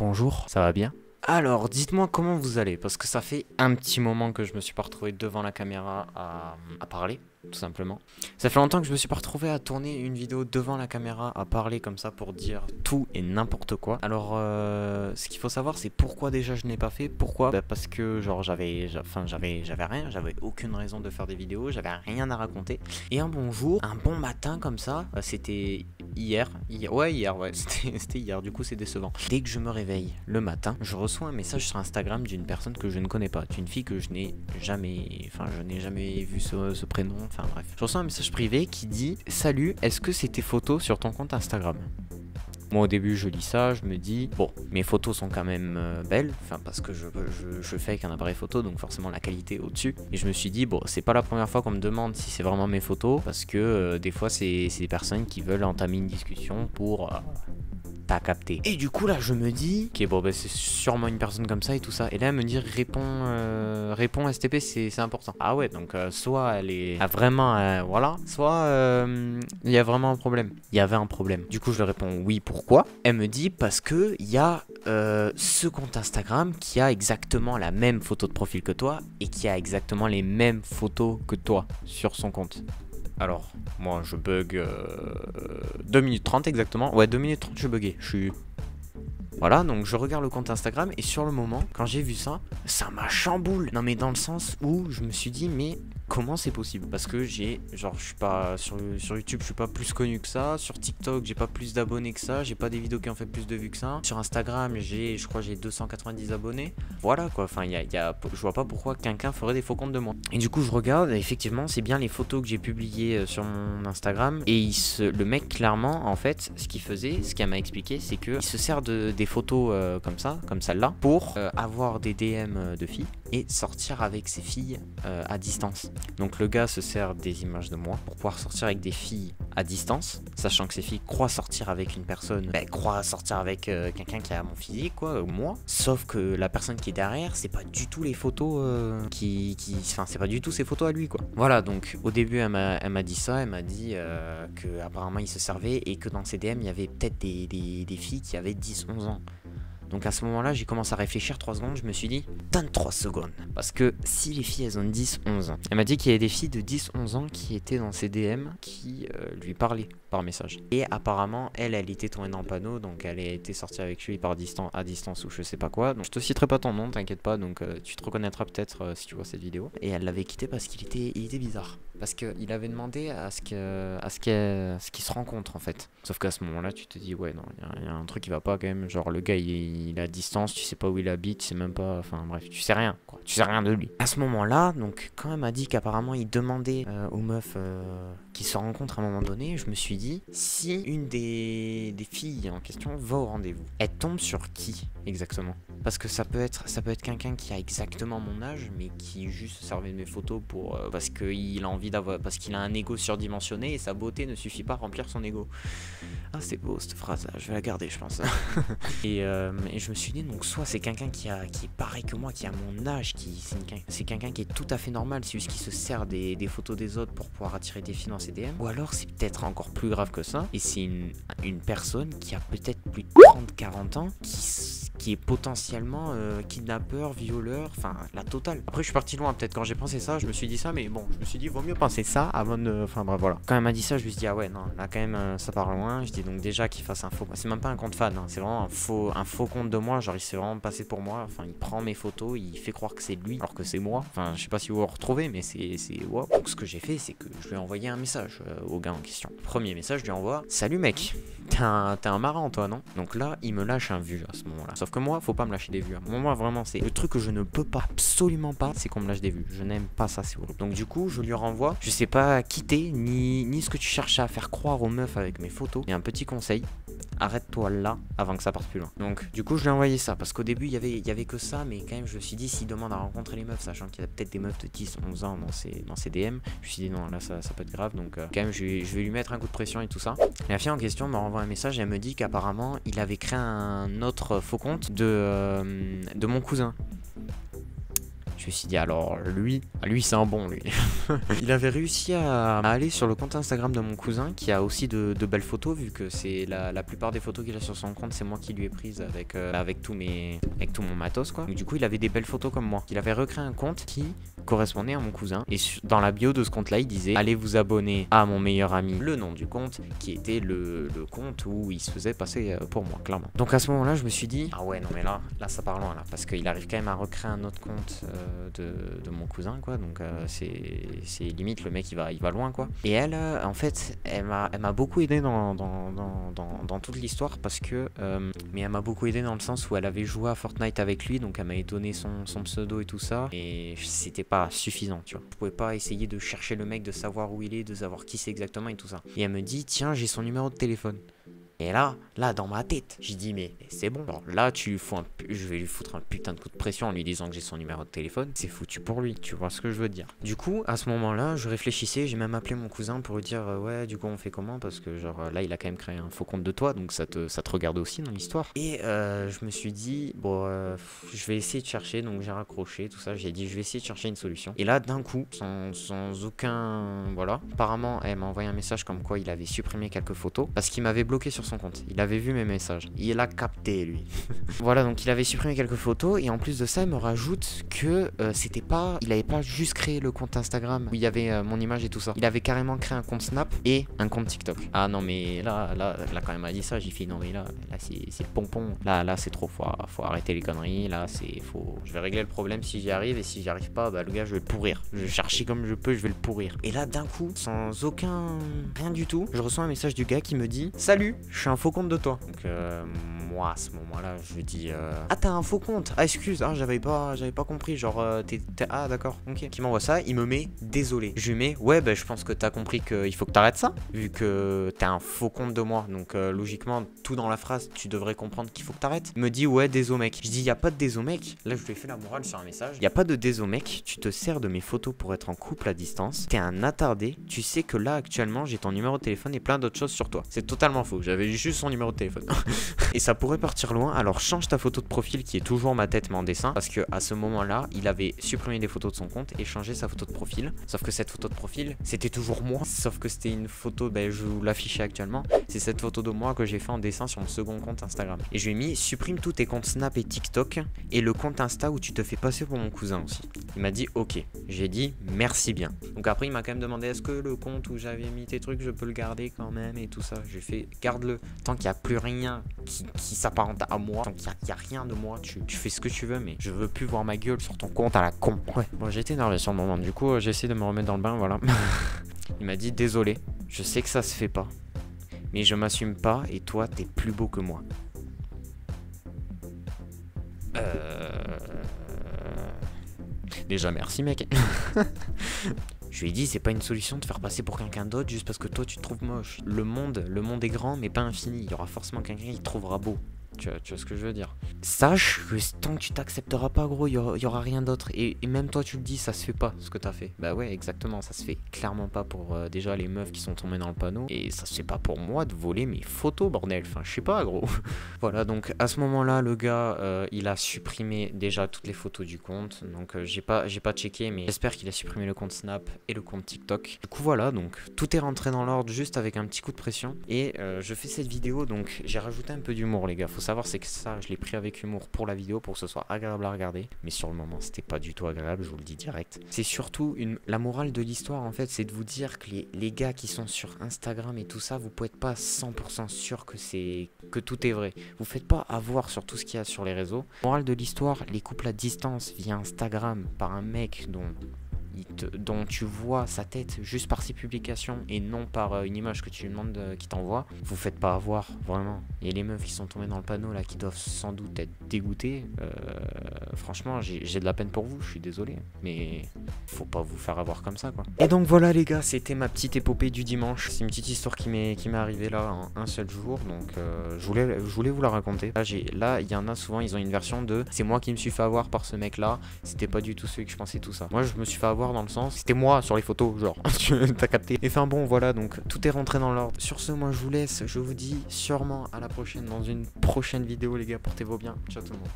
Bonjour, ça va bien? Alors, dites-moi comment vous allez, parce que ça fait un petit moment que je me suis pas retrouvé devant la caméra à parler, tout simplement. Ça fait longtemps que je me suis pas retrouvé à tourner une vidéo devant la caméra, à parler comme ça pour dire tout et n'importe quoi. Alors, ce qu'il faut savoir, c'est pourquoi déjà je n'ai pas fait. Pourquoi? Bah, parce que genre j'avais rien, j'avais aucune raison de faire des vidéos, j'avais rien à raconter. Et un bon jour, un bon matin comme ça, c'était hier, c'était hier, du coup c'est décevant. Dès que je me réveille le matin, je reçois un message sur Instagram d'une personne que je ne connais pas, d'une fille que je n'ai jamais vu ce prénom, enfin bref. Je reçois un message privé qui dit: salut, est-ce que c'est tes photos sur ton compte Instagram? Moi au début je lis ça, je me dis bon, mes photos sont quand même belles, enfin parce que je fais avec un appareil photo, donc forcément la qualité est au-dessus. Et je me suis dit bon, c'est pas la première fois qu'on me demande si c'est vraiment mes photos, parce que des fois c'est des personnes qui veulent entamer une discussion pour t'as capté. Et du coup là je me dis ok bon bah c'est sûrement une personne comme ça et tout ça. Et là elle me dit réponds STP, c'est important. Ah ouais, donc soit elle est vraiment voilà, soit il y a vraiment un problème. Il y avait un problème. Du coup je lui réponds oui, pourquoi? Elle me dit parce que il y a ce compte Instagram qui a exactement la même photo de profil que toi et qui a exactement les mêmes photos que toi sur son compte. Alors, moi je bug 2 minutes 30 exactement. Ouais, 2 minutes 30 je buguais. Je suis... Voilà, donc je regarde le compte Instagram et sur le moment, quand j'ai vu ça, ça m'a chamboulé. Non mais dans le sens où je me suis dit mais comment c'est possible? Parce que je suis pas sur YouTube, je suis pas plus connu que ça. Sur TikTok, j'ai pas plus d'abonnés que ça. J'ai pas des vidéos qui ont fait plus de vues que ça. Sur Instagram, je crois j'ai 290 abonnés. Voilà quoi, enfin je vois pas pourquoi quelqu'un ferait des faux comptes de moi. Et du coup je regarde, et effectivement c'est bien les photos que j'ai publiées sur mon Instagram. Et le mec clairement en fait, ce qu'il faisait, ce qu'il m'a expliqué, c'est que il se sert des photos comme ça, comme celle-là, pour avoir des DM de filles et sortir avec ces filles à distance. Donc le gars se sert des images de moi pour pouvoir sortir avec des filles à distance, sachant que ces filles croient sortir avec une personne, croient sortir avec quelqu'un qui a mon physique, quoi, moi. Sauf que la personne qui est derrière, c'est pas du tout les photos enfin c'est pas du tout ses photos à lui, quoi. Voilà, donc au début elle m'a dit ça, elle m'a dit que apparemment il se servait et que dans ses DM il y avait peut-être des filles qui avaient 10-11 ans. Donc à ce moment-là, j'ai commencé à réfléchir 3 secondes, je me suis dit, donne 3 secondes. Parce que si les filles, elles ont 10-11 ans, elle m'a dit qu'il y avait des filles de 10-11 ans qui étaient dans ses DM, qui lui parlaient par message. Et apparemment, elle était tombée dans le panneau, donc elle était sortie avec lui à distance ou je sais pas quoi. Donc je te citerai pas ton nom, t'inquiète pas, donc tu te reconnaîtras peut-être si tu vois cette vidéo. Et elle l'avait quitté parce qu'il était bizarre. Parce qu'il avait demandé à ce qu'il se rencontre en fait. Sauf qu'à ce moment-là, tu te dis, ouais, non, il y a un truc qui va pas quand même. Genre, le gars, il est à distance, tu sais pas où il habite, tu sais même pas. Enfin, bref, tu sais rien, quoi. Tu sais rien de lui. À ce moment-là, donc, quand elle m'a dit qu'apparemment, il demandait aux meufs qui se rencontrent à un moment donné, je me suis dit, si une des filles en question va au rendez-vous, elle tombe sur qui exactement? Parce que ça peut être quelqu'un qui a exactement mon âge, mais qui juste se servait de mes photos pour parce qu'il a envie d'avoir, parce qu'il a un ego surdimensionné et sa beauté ne suffit pas à remplir son ego. Ah, c'est beau cette phrase, je vais la garder, je pense. et je me suis dit, donc soit c'est quelqu'un qui est pareil que moi, qui a mon âge, c'est quelqu'un qui est tout à fait normal, c'est juste qui se sert des photos des autres pour pouvoir attirer des filles dans ses DM. Ou alors c'est peut-être encore plus grave que ça, et c'est une personne qui a peut-être plus de 30-40 ans, qui est potentiellement kidnappeur, violeur, enfin la totale. Après je suis parti loin, peut-être quand j'ai pensé ça, je me suis dit ça, mais bon, je me suis dit vaut mieux penser ça avant de... Enfin bref, voilà. Quand elle m'a dit ça, je me suis dit ah ouais, non, là quand même ça part loin. Je dis donc déjà qu'il fasse un faux... C'est même pas un compte fan, hein. C'est vraiment un faux compte de moi, genre il s'est vraiment passé pour moi. Enfin il prend mes photos, il fait croire que c'est lui, alors que c'est moi. Enfin je sais pas si vous vous retrouvez, mais c'est wow. Donc ce que j'ai fait, c'est que je lui ai envoyé un message au gars en question. Premier message, je lui envoie: salut mec, t'es un marrant toi, non? Donc là il me lâche un vu à ce moment-là. Sauf que moi, faut pas me lâcher des vues. Moi, vraiment, c'est le truc que je ne peux pas, absolument pas, c'est qu'on me lâche des vues. Je n'aime pas ça, c'est horrible. Donc, du coup, je lui renvoie, je sais pas quitter, ni ce que tu cherches à faire croire aux meufs avec mes photos. Et un petit conseil, arrête-toi là avant que ça parte plus loin. Donc, du coup, je lui ai envoyé ça parce qu'au début, il y avait que ça, mais quand même, je me suis dit, s'il demande à rencontrer les meufs, sachant qu'il y a peut-être des meufs de 10-11 ans dans ses DM, je me suis dit, non, là, ça peut être grave. Donc, quand même, je vais lui mettre un coup de pression et tout ça. Et la fille en question me renvoie un message et elle me dit qu'apparemment, il avait créé un autre faux compte de mon cousin. Je me suis dit, alors lui c'est un bon lui. Il avait réussi à aller sur le compte Instagram de mon cousin qui a aussi de belles photos, vu que c'est la plupart des photos qu'il a sur son compte, c'est moi qui lui ai prises avec tout mon matos quoi. Donc, du coup il avait des belles photos comme moi. Il avait recréé un compte qui correspondait à mon cousin et dans la bio de ce compte là il disait allez vous abonner à mon meilleur ami, le nom du compte qui était le compte où il se faisait passer pour moi clairement. Donc à ce moment là je me suis dit ah ouais non mais là ça part loin là, parce qu'il arrive quand même à recréer un autre compte de mon cousin quoi, donc c'est limite le mec il va loin quoi. Et elle en fait elle m'a beaucoup aidé dans toute l'histoire parce que mais elle m'a beaucoup aidé dans le sens où elle avait joué à Fortnite avec lui, donc elle m'avait donné son pseudo et tout ça, et c'était pas suffisant tu vois. Je pouvais pas essayer de chercher le mec, de savoir où il est, de savoir qui c'est exactement et tout ça. Et elle me dit tiens j'ai son numéro de téléphone. Et là dans ma tête, j'ai dit mais c'est bon. Alors là je vais lui foutre un putain de coup de pression en lui disant que j'ai son numéro de téléphone. C'est foutu pour lui, tu vois ce que je veux dire. Du coup à ce moment là je réfléchissais, j'ai même appelé mon cousin pour lui dire ouais du coup on fait comment, parce que genre là il a quand même créé un faux compte de toi, donc ça te regarde aussi dans l'histoire. Et je me suis dit bon je vais essayer de chercher, donc j'ai raccroché tout ça, j'ai dit je vais essayer de chercher une solution. Et là d'un coup sans aucun voilà, apparemment elle m'a envoyé un message comme quoi il avait supprimé quelques photos parce qu'il m'avait bloqué sur son compte. Il avait vu mes messages, il a capté lui. Voilà, donc il avait supprimé quelques photos et en plus de ça il me rajoute que il avait pas juste créé le compte Instagram où il y avait mon image et tout ça, il avait carrément créé un compte Snap et un compte TikTok. Ah non mais là quand il m'a dit ça j'ai fait non mais là c'est pompon, là c'est trop, faut arrêter les conneries, là je vais régler le problème si j'y arrive, et si j'y arrive pas bah le gars je vais le pourrir, je vais chercher comme je peux, je vais le pourrir. Et là d'un coup sans rien du tout, je reçois un message du gars qui me dit salut, je suis un faux compte de toi. Donc moi à ce moment là je dis ah t'as un faux compte, ah excuse, ah j'avais pas compris, genre ah d'accord, ok. Qui m'envoie ça, il me met désolé. Je lui mets ouais bah je pense que t'as compris qu'il faut que t'arrêtes ça vu que t'as un faux compte de moi, donc logiquement tout dans la phrase tu devrais comprendre qu'il faut que t'arrêtes. Il me dit ouais désolé mec. Je dis y a pas de désolé mec, là je lui ai fait la morale sur un message, y a pas de désolé mec, tu te sers de mes photos pour être en couple à distance, t'es un attardé, tu sais que là actuellement j'ai ton numéro de téléphone et plein d'autres choses sur toi. C'est totalement faux, j'avais juste son numéro de téléphone. Et ça pourrait partir loin, alors change ta photo de profil qui est toujours ma tête mais en dessin, parce que à ce moment là il avait supprimé des photos de son compte et changé sa photo de profil, sauf que cette photo de profil c'était toujours moi, sauf que c'était une photo, ben je vous l'affichais actuellement, c'est cette photo de moi que j'ai fait en dessin sur mon second compte Instagram. Et je lui ai mis supprime tous tes comptes Snap et TikTok et le compte Insta où tu te fais passer pour mon cousin aussi. Il m'a dit ok, j'ai dit merci bien. Donc après il m'a quand même demandé est-ce que le compte où j'avais mis tes trucs je peux le garder quand même et tout ça. J'ai fait garde-le, tant qu'il n'y a plus rien qui s'apparente à moi, tant qu'il n'y a rien de moi, tu fais ce que tu veux, mais je veux plus voir ma gueule sur ton compte à la con. Ouais, bon j'ai été énervé sur le moment, du coup j'ai essayé de me remettre dans le bain, voilà. Il m'a dit désolé, je sais que ça se fait pas, mais je m'assume pas et toi t'es plus beau que moi. Déjà merci mec. Je lui ai dit c'est pas une solution de te faire passer pour quelqu'un d'autre juste parce que toi tu te trouves moche. Le monde est grand mais pas infini, il y aura forcément quelqu'un qui te trouvera beau. Tu vois ce que je veux dire. Sache que tant que tu t'accepteras pas gros, il y aura rien d'autre. Et même toi tu le dis, ça se fait pas ce que t'as fait. Bah ouais exactement, ça se fait clairement pas pour déjà les meufs qui sont tombées dans le panneau. Et ça se fait pas pour moi de voler mes photos bordel, enfin je sais pas gros. Voilà, donc à ce moment là le gars il a supprimé déjà toutes les photos du compte. Donc j'ai pas checké, mais j'espère qu'il a supprimé le compte Snap et le compte TikTok. Du coup voilà, donc tout est rentré dans l'ordre juste avec un petit coup de pression. Et je fais cette vidéo, donc j'ai rajouté un peu d'humour les gars. Faut savoir c'est que ça je l'ai pris avec humour pour la vidéo, pour que ce soit agréable à regarder, mais sur le moment c'était pas du tout agréable, je vous le dis direct. C'est surtout la morale de l'histoire en fait, c'est de vous dire que les gars qui sont sur Instagram et tout ça, vous pouvez être pas 100% sûr que tout est vrai. Vous faites pas avoir sur tout ce qu'il y a sur les réseaux. Morale de l'histoire, les couples à distance via Instagram par un mec dont tu vois sa tête juste par ses publications et non par une image que tu lui demandes qu'il t'envoie, vous faites pas avoir vraiment. Et les meufs qui sont tombées dans le panneau là, qui doivent sans doute être dégoûtées, franchement j'ai de la peine pour vous, je suis désolé, mais faut pas vous faire avoir comme ça quoi. Et donc voilà les gars, c'était ma petite épopée du dimanche. C'est une petite histoire qui m'est arrivée là en un seul jour, donc je voulais vous la raconter. Là il y en a souvent, ils ont une version de c'est moi qui me suis fait avoir par ce mec là, c'était pas du tout celui que je pensais, tout ça. Moi je me suis fait avoir dans le sens c'était moi sur les photos, genre t'as capté. Et enfin bon voilà, donc tout est rentré dans l'ordre. Sur ce moi je vous laisse, je vous dis sûrement à la prochaine dans une prochaine vidéo les gars, portez-vous bien, ciao tout le monde.